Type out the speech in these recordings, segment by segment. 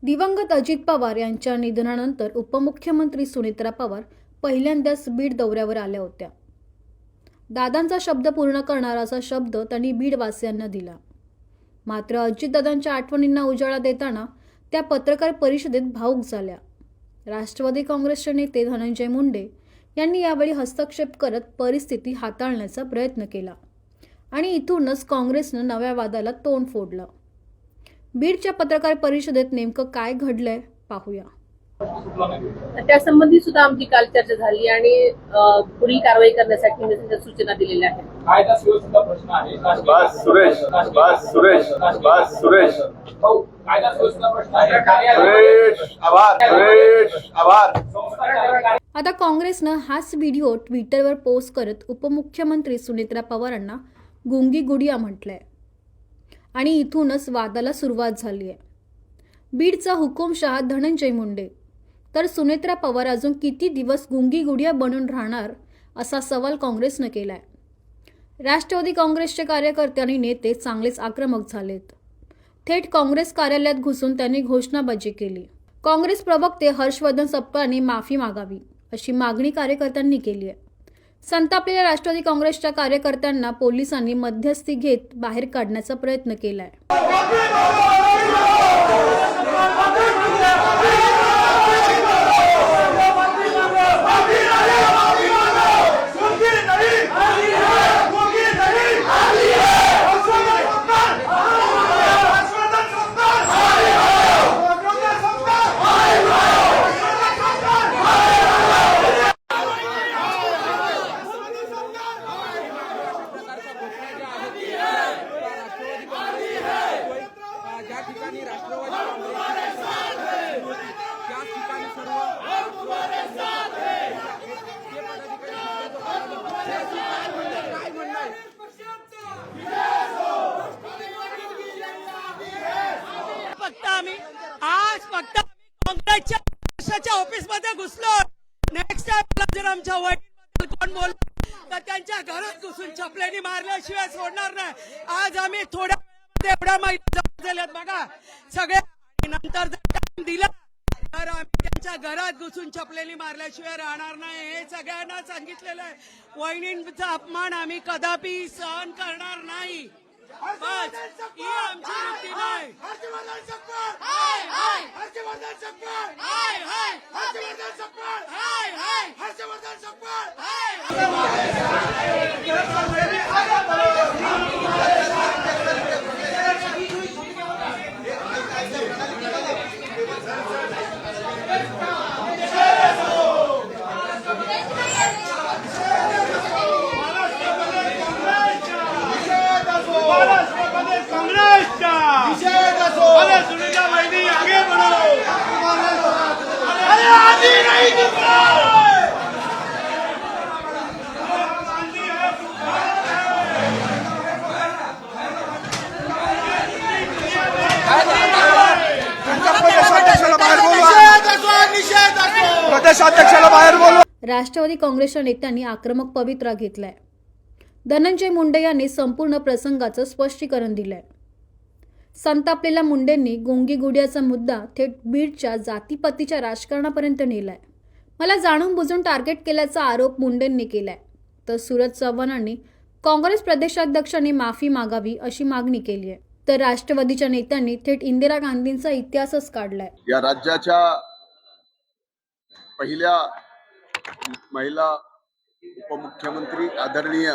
दिवंगत अजित पवार यांच्या निधनानंतर उपमुख्यमंत्री सुनेत्रा पवार पहिल्यांदाच बीड दौऱ्यावर आल्या होत्या. दादांचा शब्द पूर्ण करणार असा शब्द त्यांनी बीडवासियांना दिला. मात्र अजितदादांच्या आठवणींना उजाळा देताना त्या पत्रकार परिषदेत भावुक झाल्या. राष्ट्रवादी काँग्रेसचे नेते धनंजय मुंडे यांनी यावेळी हस्तक्षेप करत परिस्थिती हाताळण्याचा प्रयत्न केला आणि इथूनच काँग्रेसनं नव्या वादाला तोंड फोडलं. बीडच्या पत्रकार परिषदेत नेमकं काय घडलंय पाहूया. त्यासंबंधी सुद्धा आमची काल चर्चा झाली आणि पुढील कारवाई करण्यासाठी मी त्यांच्या सूचना दिलेल्या आहेत. कायदा सुव्यवस्थेचा प्रश्न आहे. बस सुरेश कायदा सुव्यवस्थेचा प्रश्न आहे. सुरेश आभार. आता काँग्रेसनं हाच व्हिडिओ ट्विटरवर पोस्ट करत उपमुख्यमंत्री सुनेत्रा पवारांना गुंगी गुडिया म्हटलंय आणि इथूनच वादाला सुरुवात झाली आहे. बीडचा हुकुमशहा धनंजय मुंडे तर सुनेत्रा पवार अजून किती दिवस गुंगी गुडिया बनून राहणार असा सवाल काँग्रेसनं केलाय. राष्ट्रवादी काँग्रेसचे कार्यकर्ते आणि नेते चांगलेच आक्रमक झालेत. थेट काँग्रेस कार्यालयात घुसून त्यांनी घोषणाबाजी केली. काँग्रेस प्रवक्ते हर्षवर्धन सपकाळांनी माफी मागावी अशी मागणी कार्यकर्त्यांनी केली आहे. संतापलेल्या राष्ट्रवादी काँग्रेसच्या कार्यकर्त्यांना पोलिसांनी मध्यस्थी घेत बाहेर काढण्याचा प्रयत्न केलाय. फक्त काँग्रेसच्या पक्षाच्या ऑफिस मध्ये घुसलो. नेक्स्ट टाइम जर आमच्या वडील कोण बोल तर त्यांच्या घरात घुसून चपलेनी मारल्याशिवाय सोडणार नाही. आज आम्ही थोड्या वेळामध्ये एवढ्या माहिती झाल्यात बघा सगळे. नंतर जर टाइम दिला तर आम्ही त्यांच्या घरात घुसून चपलेनी मारल्याशिवाय राहणार नाही. हे सगळ्यांना सांगितलेलं आहे. वहिनींचा अपमान आम्ही कदापि सहन करणार नाही. बस ही आमची रीती नाही. राष्ट्रवादी काँग्रेसच्या नेत्यांनी आक्रमक पवित्रा घेतलाय. धनंजय मुंडे यांनी संपूर्ण प्रसंगाचं स्पष्टीकरण दिलंय. संतापलेल्या मुंडेंनी गुंगी गुडियाचा मुद्दा थेट बीडच्या जातीपातीच्या राजकारणापर्यंत नेलाय. मला जाणून बुजून टार्गेट केल्याचा आरोप मुंडेंनी केलाय. तर सूरज चव्हाणांनी काँग्रेस प्रदेशाध्यक्षांनी माफी मागावी अशी मागणी केली आहे. तर राष्ट्रवादीच्या नेत्यांनी थेट इंदिरा गांधींचा इतिहासच काढलाय. या राज्याच्या पहिल्या महिला उपमुख्यमंत्री आदरणीय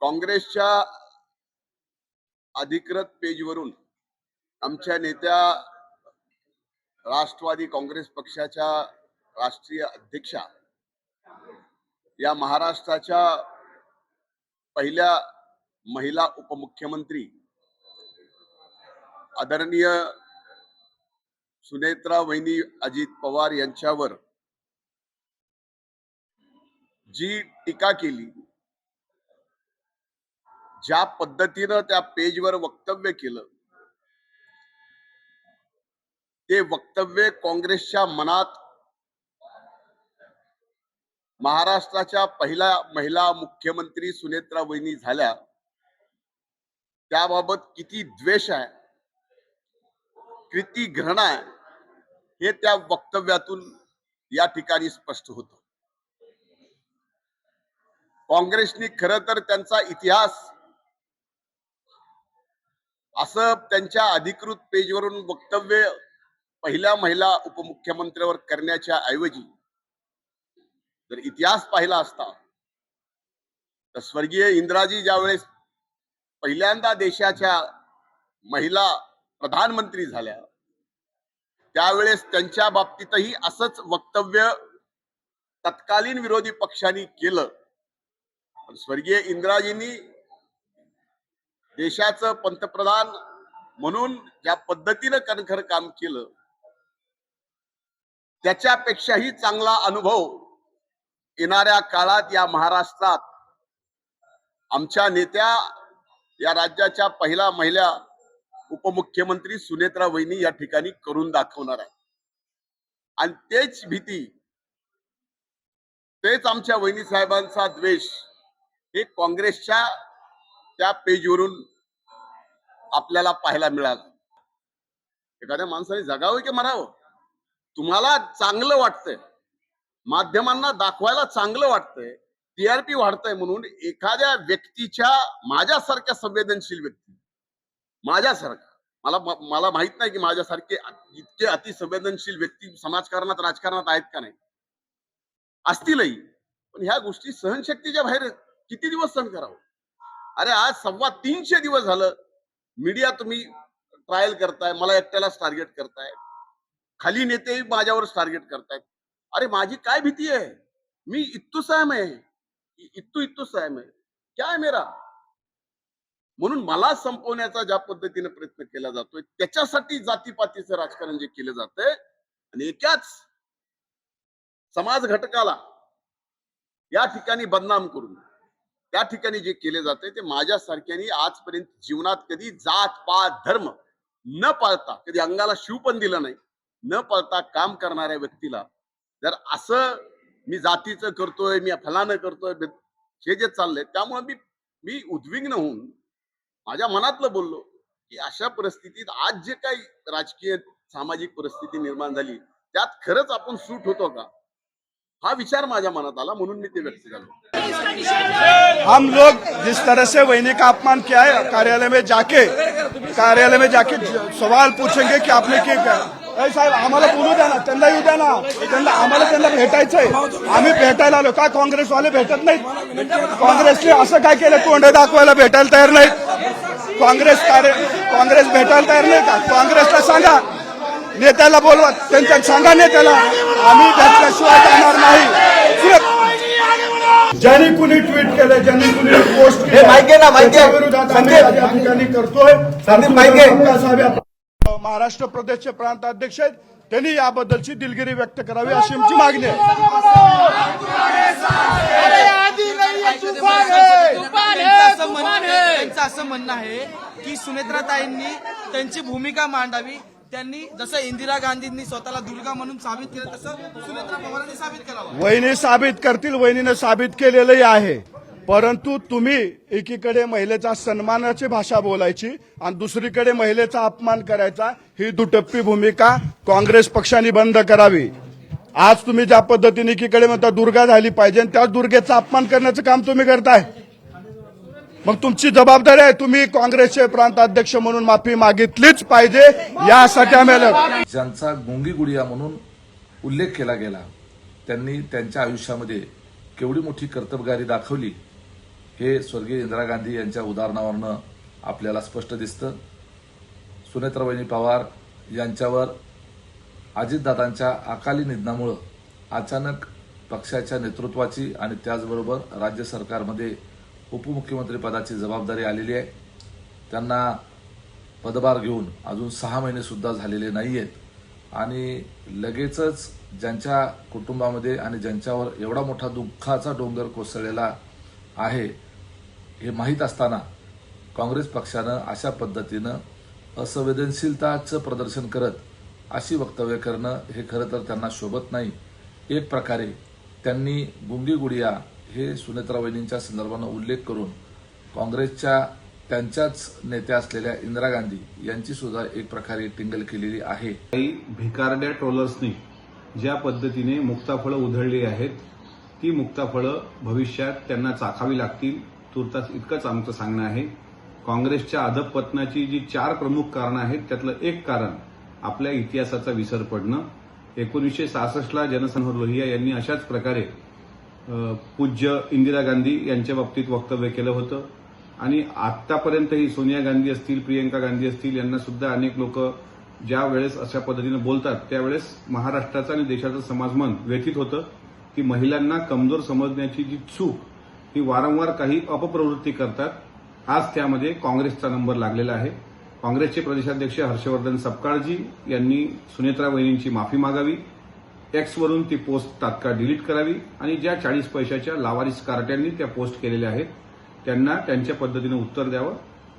काँग्रेसच्या अधिकृत पेजवरून आमच्या नेत्या राष्ट्रवादी काँग्रेस पक्षाच्या राष्ट्रीय अध्यक्षा या महाराष्ट्राच्या पहिल्या महिला उपमुख्यमंत्री आदरणीय सुनेत्रा वहिनी अजित पवार यांच्यावर जी टीका केली, ज्या पद्धतीनं त्या पेजवर वक्तव्य केलं, ते वक्तव्य काँग्रेसच्या मनात महाराष्ट्राच्या पहिल्या महिला मुख्यमंत्री सुनेत्रा वहिनी झाल्या, त्याबाबत किती द्वेष आहे, किती घृणा आहे, हे त्या वक्तव्यातून या ठिकाणी स्पष्ट होतं. काँग्रेसने खरं तर त्यांचा इतिहास असं त्यांच्या अधिकृत पेजवरून वक्तव्य पहिल्या महिला उपमुख्यमंत्र्यावर करण्याच्या ऐवजी जर इतिहास पाहिला असता तर स्वर्गीय इंदिराजी ज्यावेळेस पहिल्यांदा देशाच्या महिला प्रधानमंत्री झाल्या त्यावेळेस त्यांच्या बाबतीतही असंच वक्तव्य तत्कालीन विरोधी पक्षांनी केलं. पण स्वर्गीय इंदिराजींनी देशाचं पंतप्रधान म्हणून ज्या पद्धतीनं कणखर काम केलं त्याच्यापेक्षाही चांगला अनुभव येणाऱ्या काळात या महाराष्ट्रात आमच्या नेत्या, या राज्याच्या पहिला महिला उपमुख्यमंत्री सुनेत्रा वहिनी या ठिकाणी करून दाखवणार आहे. आणि तेच भीती, तेच आमच्या वहिनी साहेबांचा द्वेष हे काँग्रेसच्या त्या पेजवरून आपल्याला पाहायला मिळालं. एखाद्या माणसाने जगावं की मरावं, तुम्हाला चांगलं वाटतंय, माध्यमांना दाखवायला चांगलं वाटतंय, टीआरपी वाढतंय म्हणून एखाद्या व्यक्तीच्या, माझ्यासारख्या संवेदनशील व्यक्ती, माझ्यासारखा, मला माहित नाही की माझ्यासारखे इतके अतिसंवेदनशील व्यक्ती समाजकारणात राजकारणात आहेत का नाही, असतीलही, पण ह्या गोष्टी सहनशक्तीच्या बाहेर किती दिवस सहन करावं. अरे आज 350 दिवस झालं मीडिया तुम्ही ट्रायल करताय, मला एकट्यालाच टार्गेट करताय, खाली नेतेही माझ्यावर टार्गेट करतायत. अरे माझी काय भीती आहे, मी इत्तू साहेब आहे, इत्तू साहेब आहे, क्या आहे मेरा. म्हणून मला संपवण्याचा ज्या पद्धतीने प्रयत्न केला जातोय त्याच्यासाठी जातीपातीचं राजकारण जे केलं जातंय आणि एकाच समाज घटकाला या ठिकाणी बदनाम करून त्या ठिकाणी जे केले जाते ते माझ्यासारख्यानी आजपर्यंत जीवनात कधी जात पात धर्म न पाळता, कधी अंगाला शिव पण दिलं नाही, न पाळता काम करणाऱ्या व्यक्तीला जर असं मी जातीचं करतोय, मी फलानं करतोय, हे जे चाललंय, त्यामुळे मी उद्विग्न होऊन माझ्या मनातलं बोललो की अशा परिस्थितीत आज जे काही राजकीय सामाजिक परिस्थिती निर्माण झाली त्यात खरंच आपण सूट होतो का, हा विचार माझ्या मनात आला, म्हणून मी ते व्यक्त झालो. हम लोग जिस तरह से वहिनी का अपमान किया है, कार्यालय में जाके सवाल पूछेंगे कि आपने क्या. साहेब आम्हाला बोलू द्या ना, त्यांना येऊ द्या ना, त्यांना भेटायचंय, आम्ही भेटायला आलो. का काँग्रेसवाले भेटत नाहीत? काँग्रेसने असं काय केलं, तोंड दाखवायला भेटायला तयार नाहीत? काँग्रेस भेटायला तयार नाही का? काँग्रेसला सांगा, नेत्याला बोलवा, त्यांच्या सांगा नेत्याला आम्ही भेटल्याशिवाय जाणार नाही. ज्यांनी कुणी ट्विट केलं, ज्यांनी कुणी पोस्ट केलं विरोधात आम्ही या ठिकाणी करतोय. महाराष्ट्र प्रदेशचे प्रांत अध्यक्ष आहेत, त्यांनी याबद्दलची दिलगिरी व्यक्त करावी अशी आमची मागणी आहे. त्यांचं असं म्हणणं आहे की सुनेत्राताईंनी त्यांची भूमिका मांडावी. त्यांनी जसं इंदिरा गांधींनी स्वतःला दुर्गा म्हणून साबित केलं तसं सुनेत्रा पवारांनी साबित करावं. वहिनी साबित करतील, वहिनीनं साबित केलेलंही आहे. परंतु तुम्ही एकीकडे महिलेचा सन्मानाची भाषा बोलायची आणि दुसरीकडे महिलेचा अपमान करायचा, ही दुटप्पी भूमिका काँग्रेस पक्षाने बंद करावी. आज तुम्ही ज्या पद्धतीने एकीकडे म्हणता दुर्गा झाली पाहिजे, त्याच दुर्गेचा अपमान करण्याचं काम तुम्ही करताय. मग तुमची जबाबदारी आहे, तुम्ही काँग्रेसचे प्रांत अध्यक्ष म्हणून माफी मागितलीच पाहिजे. यासाठी आम्हाला ज्यांचा गोंगी गुडिया म्हणून उल्लेख केला गेला, त्यांनी त्यांच्या आयुष्यामध्ये केवढी मोठी कर्तबगारी दाखवली हे स्वर्गीय इंदिरा गांधी यांच्या उदाहरणावरनं आपल्याला स्पष्ट दिसतं. सुनेत्रावहिनी पवार यांच्यावर अजितदादांच्या अकाली निधनामुळं अचानक पक्षाच्या नेतृत्वाची आणि त्याचबरोबर राज्य सरकारमध्ये उपमुख्यमंत्री पदाची जबाबदारी आलेली आहे. त्यांना पदभार घेऊन अजून 6 महिने सुद्धा झालेले नाहीयेत आणि लगेचच ज्यांच्या कुटुंबामध्ये आणि ज्यांच्यावर एवढा मोठा दुःखाचा डोंगर कोसळलेला आहे हे माहीत असताना काँग्रेस पक्षानं अशा पद्धतीनं असंवेदनशीलताचं प्रदर्शन करत अशी वक्तव्य करणं हे खरं तर त्यांना शोभत नाही. एक प्रकारे त्यांनी गुंगी गुडिया हे सुनेत्रा वहिनींच्या संदर्भानं उल्लेख करून काँग्रेसच्या त्यांच्याच नेत्या असलेल्या इंदिरा गांधी यांची सुद्धा एक प्रकारे टिंगल केलेली आहे. काही भिकारड्या ट्रोलर्सनी ज्या पद्धतीने मुक्ताफळं उधळली आहेत, ती मुक्ताफळं भविष्यात त्यांना चाखावी लागतील. तुर्तास इतकंच आमचं सांगणं आहे. काँग्रेसच्या अधपतनाची जी 4 प्रमुख कारणं आहेत, त्यातलं एक कारण आपल्या इतिहासाचा विसर पडणं. 1966ला जनसंघ लोहिया यांनी अशाच प्रकारे पूज्य इंदिरा गांधी यांच्या बाबतीत वक्तव्य केलं होतं आणि आतापर्यंतही सोनिया गांधी असतील, प्रियंका गांधी असतील, यांना सुद्धा अनेक लोक ज्या वेळेस अशा पद्धतीने बोलतात त्यावेळेस महाराष्ट्राचं आणि देशाचं समाजमन व्यथित होतं की महिलांना कमजोर समजण्याची जी चूक ही वारंवार काही अपप्रवृत्ती करतात. आज त्यामध्ये काँग्रेसचा नंबर लागलेला आहे. काँग्रेसचे प्रदेशाध्यक्ष हर्षवर्धन सपकाळजी यांनी सुनेत्रा वहिनींची माफी मागावी, एक्सवरून ती पोस्ट तात्काळ डिलीट करावी आणि ज्या 40 पैशाच्या लावारिस कार्ट्यांनी त्या पोस्ट केलेल्या आहेत त्यांना त्यांच्या पद्धतीनं उत्तर द्यावं.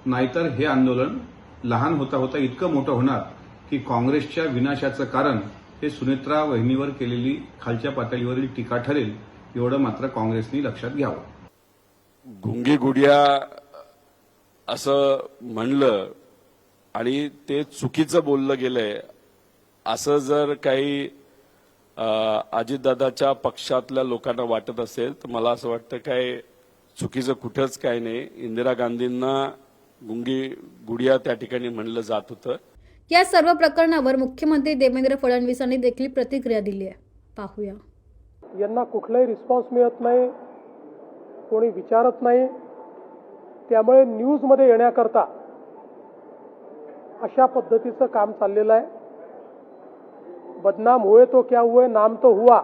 नाहीतर हे आंदोलन लहान होता होता इतकं मोठं होणार की काँग्रेसच्या विनाशाचं कारण हे सुनेत्रा वहिनीवर केलेली खालच्या पातळीवरील टीका ठरेल, एवढं मात्र काँग्रेसनी लक्षात घ्यावं. गुंगी गुडिया असं म्हणलं आणि ते चुकीचं बोललं गेलंय असं जर काही अजितदादाच्या पक्षातल्या लोकांना वाटत असेल तर मला असं वाटतं काय चुकीचं कुठंच काय नाही. इंदिरा गांधींना गुंगी गुडिया त्या ठिकाणी म्हणलं जात होतं. या सर्व प्रकरणावर मुख्यमंत्री देवेंद्र फडणवीसांनी देखील प्रतिक्रिया दिली आहे. पाहूया. यांना कुठलाही रिस्पॉन्स मिळत नाही, कोणी विचारत नाही. त्यामुळे न्यूजमध्ये येण्याकरता अशा पद्धतीचं काम चाललेलं आहे. बदनाम हुए तो क्या हुए, नाम तो हुआ,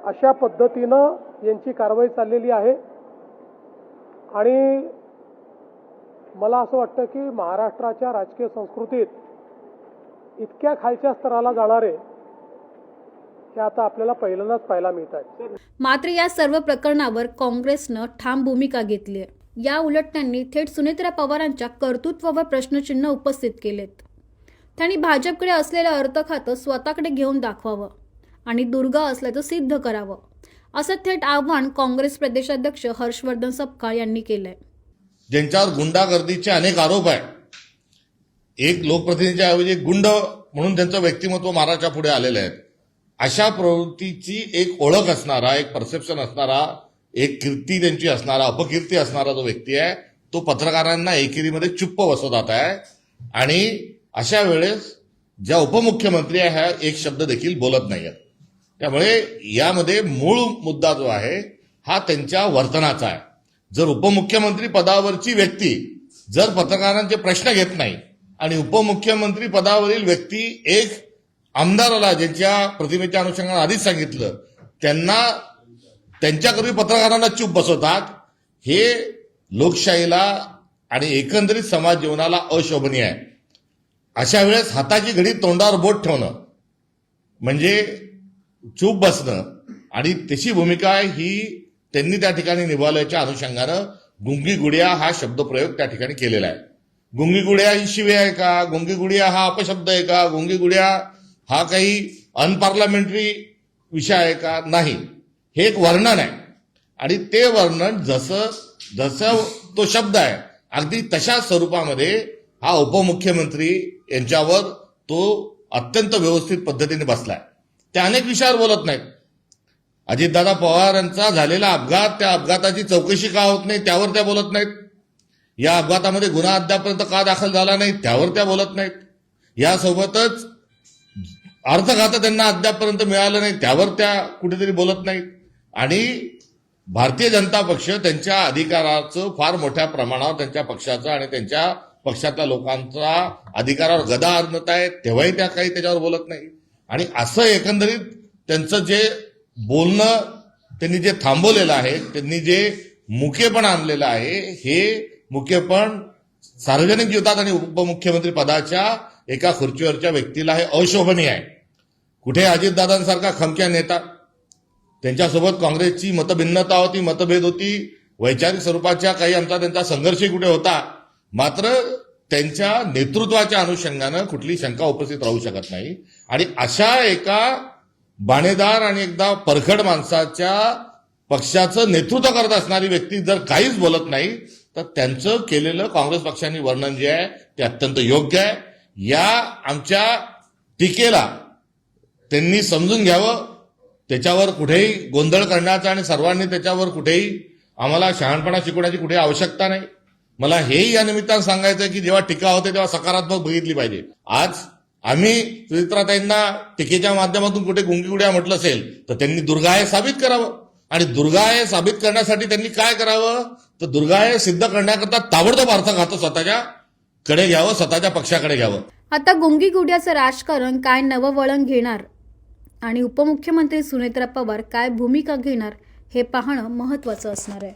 अशा पद्धतीनं यांची कारवाई चाललेली आहे. आणि मला असं वाटतं की महाराष्ट्राच्या राजकीय संस्कृतीत इतक्या खालच्या स्तराला जाणारे हे आता आपल्याला पहिल्यांदाच पाहायला मिळत आहे. मात्र या सर्व प्रकरणावर काँग्रेसनं ठाम भूमिका घेतली आहे. या उलट त्यांनी थेट सुनेत्रा पवारांच्या कर्तृत्वावर प्रश्नचिन्ह उपस्थित केलेत. त्यांनी भाजपकडे असलेलं अर्थखातं स्वतःकडे घेऊन दाखवावं आणि दुर्गा असल्याचं सिद्ध करावं, असं थेट आव्हान काँग्रेस प्रदेशाध्यक्ष हर्षवर्धन सपकाळ यांनी केलंय. ज्यांच्यावर गुंडागर्दीचे अनेक आरोप आहे, एक लोकप्रतिनिधीच्या ऐवजी गुंड म्हणून त्यांचं व्यक्तिमत्व महाराष्ट्राच्या पुढे आलेलं आहे. अशा प्रवृत्तीची एक ओळख असणारा, एक परसेप्शन असणारा, एक कीर्ती त्यांची असणारा, अपकीर्ती असणारा जो व्यक्ती आहे तो पत्रकारांना एकेरीमध्ये चुप्प बसवत आहे. आणि अशा वेळेस ज्या उपमुख्यमंत्री आहे ह्या एक शब्द देखील बोलत नाहीत. त्यामुळे यामध्ये मूळ मुद्दा जो आहे हा त्यांच्या वर्तनाचा आहे. जर उपमुख्यमंत्री पदावरची व्यक्ती जर पत्रकारांचे प्रश्न घेत नाही आणि उपमुख्यमंत्री पदावरील व्यक्ती एक आमदाराला ज्यांच्या प्रतिमेच्या अनुषंगाने आधीच सांगितलं त्यांना त्यांच्याकरवी पत्रकारांना चूप बसवतात, हे लोकशाहीला आणि एकंदरीत समाज जीवनाला अशोभनीय आहे. अशा वेळेस हाताची घडी तोंडावर बोट ठेवणं म्हणजे चूप बसणं आणि त्याची भूमिका ही त्यांनी त्या ठिकाणी निभावल्याच्या अनुषंगानं गुंगी गुडिया हा शब्दप्रयोग त्या ठिकाणी केलेला आहे. गुंगी गुडिया ही शिवी आहे का? गुंगी गुडिया हा अपशब्द आहे का? गुंगी गुडिया हा काही अनपार्लमेंटरी विषय आहे का? नाही, हे एक वर्णन आहे आणि ते वर्णन जसं तो शब्द आहे अगदी तशा स्वरूपामध्ये हा उपमुख्यमंत्री यांच्यावर तो अत्यंत व्यवस्थित पद्धतीने बसलाय. ते अनेक विषयावर बोलत नाहीत. अजितदादा पवार यांचा झालेला अपघात, त्या अपघाताची चौकशी का होत नाही त्यावर त्या बोलत नाहीत. या अपघातामध्ये गुन्हा अद्यापर्यंत का दाखल झाला नाही त्यावर त्या बोलत नाहीत. यासोबतच अर्थखातं त्यांना अद्यापर्यंत मिळालं नाही त्यावर त्या कुठेतरी बोलत नाहीत. आणि भारतीय जनता पक्ष त्यांच्या अधिकाराचं फार मोठ्या प्रमाणावर त्यांच्या पक्षाचा आणि त्यांच्या पक्षातल्या लोकांचा अधिकारावर गदा आणत आहे, तेव्हाही त्या काही त्याच्यावर बोलत नाही. आणि असं एकंदरीत त्यांचं जे बोलणं त्यांनी जे थांबवलेलं आहे, त्यांनी जे मुकेपण आणलेलं आहे, हे मुकेपण सार्वजनिक जीवनात आणि उपमुख्यमंत्री पदाच्या एका खुर्चीवरच्या व्यक्तीला हे अशोभनीय आहे. कुठे अजितदादांसारखा खमक्या नेता, त्यांच्यासोबत काँग्रेसची मतभिन्नता होती, मतभेद होती, वैचारिक स्वरूपाच्या काही आमचा त्यांचा संघर्षही कुठे होता, मात्र त्यांच्या नेतृत्वाच्या अनुषंगानं कुठली शंका उपस्थित राहू शकत नाही. आणि अशा एका बाणेदार आणि एकदा परखड माणसाच्या पक्षाचं नेतृत्व करत असणारी व्यक्ती जर काहीच बोलत नाही तर त्यांचं केलेलं काँग्रेस पक्षाने वर्णन जे आहे ते अत्यंत योग्य आहे. या आमच्या टीकेला त्यांनी समजून घ्यावं. त्याच्यावर कुठेही गोंधळ करण्याचा आणि सर्वांनी त्याच्यावर कुठेही आम्हाला शहाणपणा शिकवण्याची कुठेही आवश्यकता नाही. मला हेही या निमित्तानं सांगायचं आहे की जेव्हा टीका होते तेव्हा सकारात्मक बघितली पाहिजे. आज आम्ही सुनेत्राताईंना टीकेच्या माध्यमातून कुठे गुंगीगुड्या म्हटलं असेल तर त्यांनी दुर्गाय साबित करावं. आणि दुर्गाय साबित करण्यासाठी त्यांनी काय करावं तर दुर्गाय सिद्ध करण्याकरता ताबडतोब अर्थ घातो स्वतःच्या कडे घ्यावं, स्वतःच्या पक्षाकडे घ्यावं. आता गुंगी गुड्याचं राजकारण काय नवं वळण घेणार आणि उपमुख्यमंत्री सुनेत्रा पवार काय भूमिका घेणार हे पाहणं महत्त्वाचं असणार आहे.